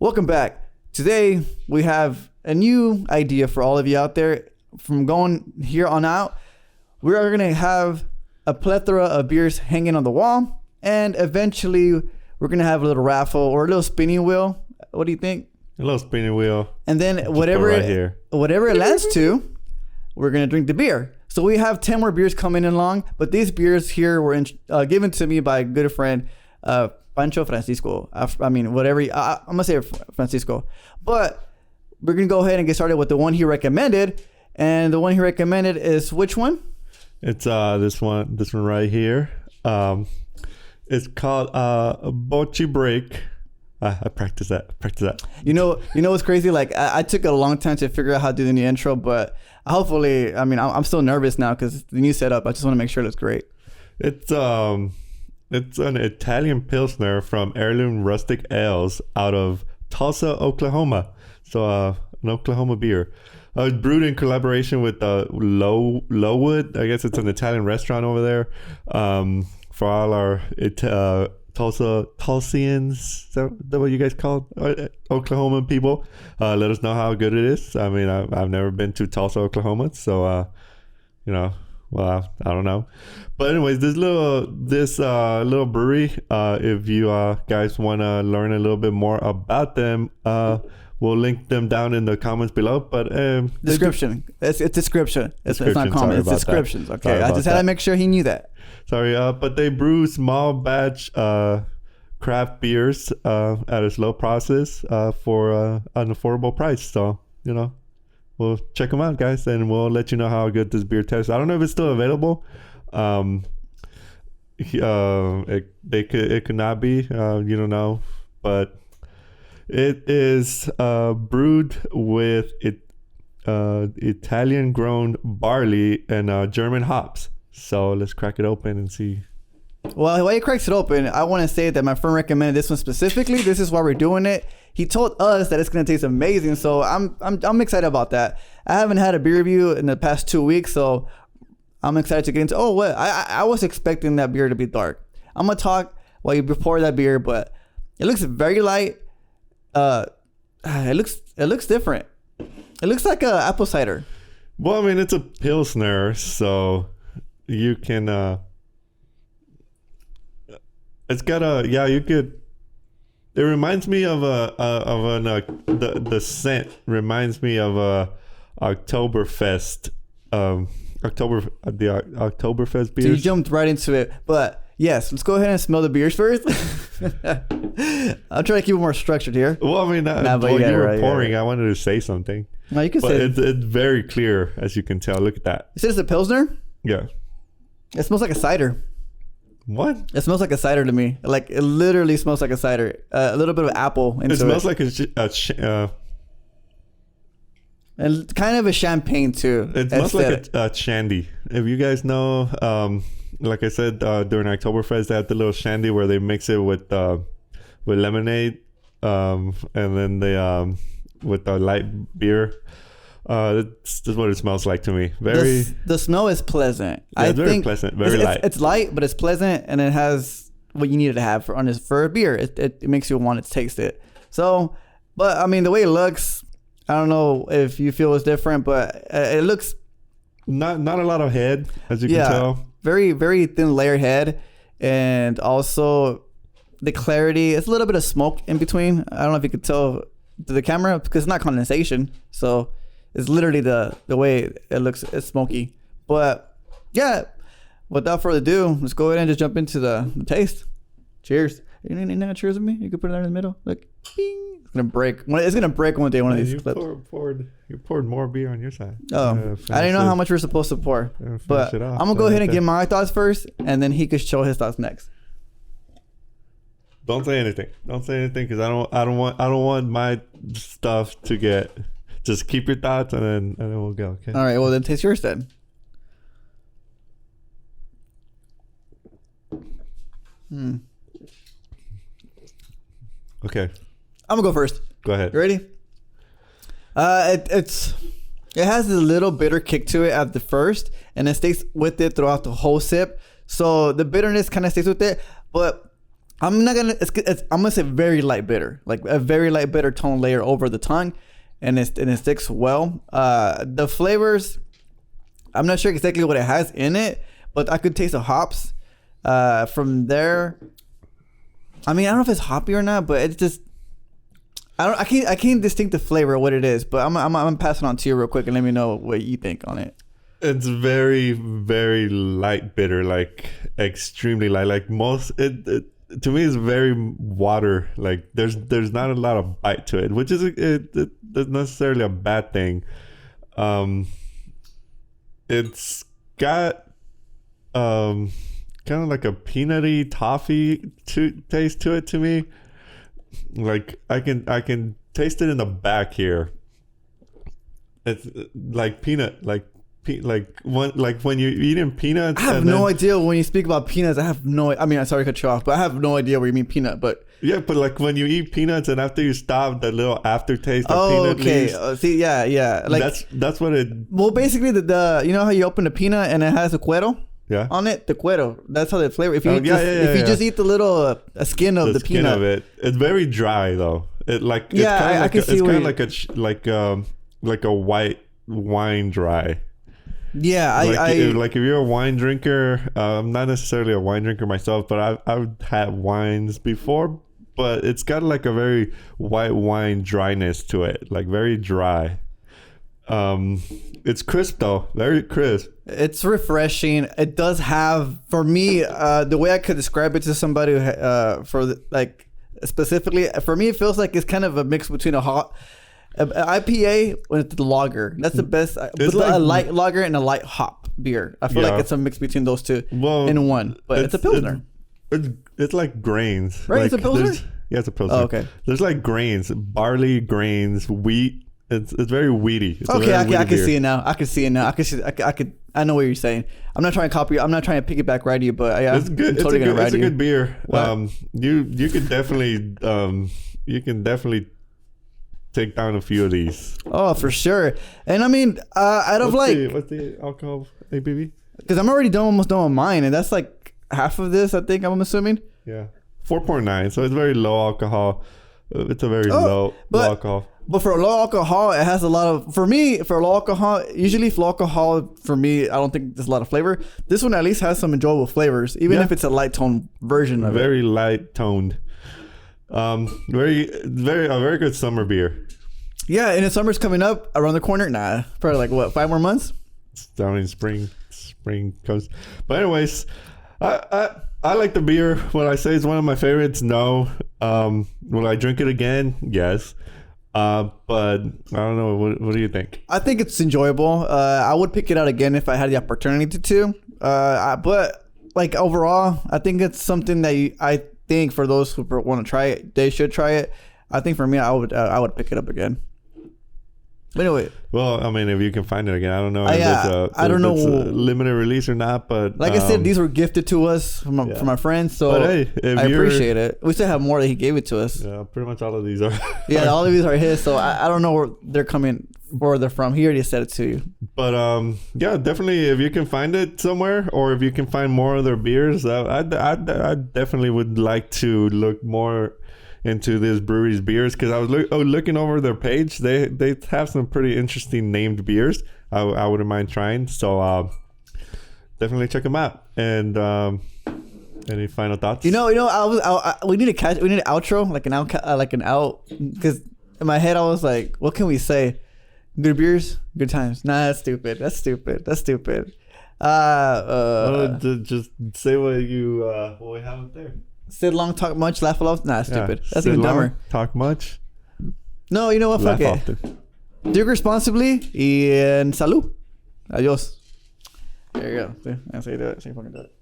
Welcome back. Today we have a new idea for all of you out there. From going here on out, we are going to have a plethora of beers hanging on the wall, and eventually we're going to have a little raffle or a little spinning wheel. What do you think? A little spinning wheel. And then whatever it lands to, we're going to drink the beer. So we have 10 more beers coming along, but these beers here were given to me by a good friend, Pancho Francisco. I'm going to say Francisco. But we're going to go ahead and get started with the one he recommended. And the one he recommended is which one? It's this one right here. It's called Bocce Break. I practice that. You know what's crazy? Like I took a long time to figure out how to do the new intro, but hopefully, I'm still nervous now because the new setup. I just want to make sure it looks great. It's an Italian Pilsner from Heirloom Rustic Ales out of Tulsa, Oklahoma. So an Oklahoma beer. It's brewed in collaboration with Lowwood. I guess it's an Italian restaurant over there. For all our Tulsians, is that what you guys call Oklahoma people? Let us know how good it is. I mean, I've never been to Tulsa, Oklahoma, so well, I don't know. But anyways, this little brewery, if you guys want to learn a little bit more about them, we'll link them down in the comments below. But description. It's description. It's not comment. It's descriptions. That. Okay, I just had to make sure he knew that. Sorry, but they brew small batch craft beers at a slow process for an affordable price. So we'll check them out, guys, and we'll let you know how good this beer tastes. I don't know if it's still available. It could not be. You don't know, but it is brewed with Italian-grown barley and German hops. So let's crack it open and see. Well, while he cracks it open, I want to say that my friend recommended this one specifically. This is why we're doing it. He told us that it's going to taste amazing, so I'm excited about that. I haven't had a beer review in the past 2 weeks, so I'm excited to get into. Oh, what? I was expecting that beer to be dark. I'm gonna talk while you pour that beer, but it looks very light. It looks different. It looks like a apple cider. Well, I mean, it's a Pilsner, so you can. It's got you could. It reminds me of the scent reminds me of a Oktoberfest. The Oktoberfest beers. So you jumped right into it, but yes, let's go ahead and smell the beers first. I'll try to keep it more structured here. Well, I mean, you were pouring. I wanted to say something. No, you can say it. It's very clear, as you can tell. Look at that. You said it's a Pilsner? Yeah. It smells like a cider. What? It smells like a cider to me. Like, it literally smells like a cider. A little bit of apple into it. It smells like and kind of a champagne too. It smells like a shandy. If you guys know, like I said, during Oktoberfest, they have the little shandy where they mix it with lemonade, and then they with the light beer. That's what it smells like to me. The smell is pleasant. Yeah, it's very pleasant, very light. It's light, but it's pleasant, and it has what you need it to have for a beer. It makes you want to taste it. So, but I mean, the way it looks, I don't know if you feel it's different, but it looks not a lot of head, as you can tell. Very, very thin layered head, and also the clarity. It's a little bit of smoke in between. I don't know if you could tell to the camera because it's not condensation, so it's literally the way it looks. It's smoky, but yeah. Without further ado, let's go ahead and just jump into the taste. Cheers! You not cheers with me? You could put it there in the middle. Look, bing. It's gonna break. It's gonna break one day. One of these clips. You poured more beer on your side. Oh, I didn't know how much we're supposed to pour. But I'm gonna go ahead and give my thoughts first, and then he could show his thoughts next. Don't say anything. Don't say anything because I don't want my stuff to get. Just keep your thoughts, and then we'll go. Okay. All right. Well, then taste yours then. Okay. I'm gonna go first. Go ahead. You ready? It has a little bitter kick to it at the first, and it stays with it throughout the whole sip. So the bitterness kind of stays with it, but I'm not gonna. I'm gonna say very light bitter, like a very light bitter tone layer over the tongue, and it sticks well. The flavors, I'm not sure exactly what it has in it, but I could taste the hops. From there, I mean, I don't know if it's hoppy or not, but it's just I can't distinct the flavor of what it is. But I'm passing on to you real quick and let me know what you think on it. It's very, very light bitter, like extremely light. Like most, it to me is very water. Like there's not a lot of bite to it, which is it's necessarily a bad thing. It's got kind of like a peanutty toffee taste to it to me. Like I can taste it in the back here. It's like peanut, like when you're eating peanuts. I have no idea when you speak about peanuts. I mean, I'm sorry to cut you off, but I have no idea what you mean peanut. But yeah, but like when you eat peanuts and after you stop, the little aftertaste of peanut leaves. See, yeah. Like that's what it. Well, basically, the you know how you open the peanut and it has a cuero. Yeah. On it, the cuero. That's how they flavor. If you just eat the little skin of the skin peanut of it, it's very dry though. It like I can see it's kind of like a white wine dry. Yeah, like if you're a wine drinker, I'm not necessarily a wine drinker myself, but I've had wines before, but it's got like a very white wine dryness to it, like very dry. It's crisp though, very crisp. It's refreshing. It does have, for me, the way I could describe it to somebody specifically for me, it feels like it's kind of a mix between a IPA with the lager. That's the best. It's like a light lager and a light hop beer. I feel like it's a mix between those two in one. But it's a Pilsner. It's like grains. Right? Like, it's a Pilsner? Yeah, it's a Pilsner. Oh, okay. There's like grains, barley grains, wheat. It's very weedy. It's okay, I can see it now. I know what you're saying. I'm not trying to copy you. I'm not trying to piggyback right to you, but yeah, it's good. It's a good beer. What? You can definitely take down a few of these. Oh, for sure. And I mean, out of what's the alcohol ABV? Because I'm already almost done with mine, and that's like half of this. I think I'm assuming. Yeah, 4.9. So it's very low alcohol. It's a very low alcohol. But for low alcohol, it has a lot of. For me, for low alcohol, usually for low alcohol, for me, I don't think there's a lot of flavor. This one at least has some enjoyable flavors, even if it's a light tone version of it. Very light toned. Very good summer beer. Yeah, and the summer's coming up around the corner. Nah, probably like what, 5 more months? I mean, spring comes. But anyways, I like the beer. Will I say it's one of my favorites? No. Will I drink it again? Yes. But I don't know. What do you think? I think it's enjoyable. I would pick it out again if I had the opportunity to. But like overall, I think it's something that I think for those who want to try it, they should try it. I think for me, I would pick it up again. But anyway. Well, I mean, if you can find it again, I don't know if I don't know it's a limited release or not, but like I said, these were gifted to us from my friends, so but hey, I appreciate it. We still have more that he gave it to us. Yeah, pretty much all of these are. Yeah, all of these are his, so I don't know where they're coming, where they're from. He already said it to you. But yeah, definitely if you can find it somewhere, or if you can find more of their beers, I definitely would like to look more into this brewery's beers, because I was looking over their page. They have some pretty interesting named beers. I wouldn't mind trying. So definitely check them out. And any final thoughts? We need an outro, like an out, because in my head I was like, what can we say? Good beers, good times. Nah, that's stupid. Just say what we have up there. Sit long, talk much, laugh a lot. Nah, stupid. Yeah. That's even dumber. Talk much. No, you know what? Laugh Fuck often. it. Drink responsibly y en salud. Adios. There you go. See, that's how you do it. See if I can do it.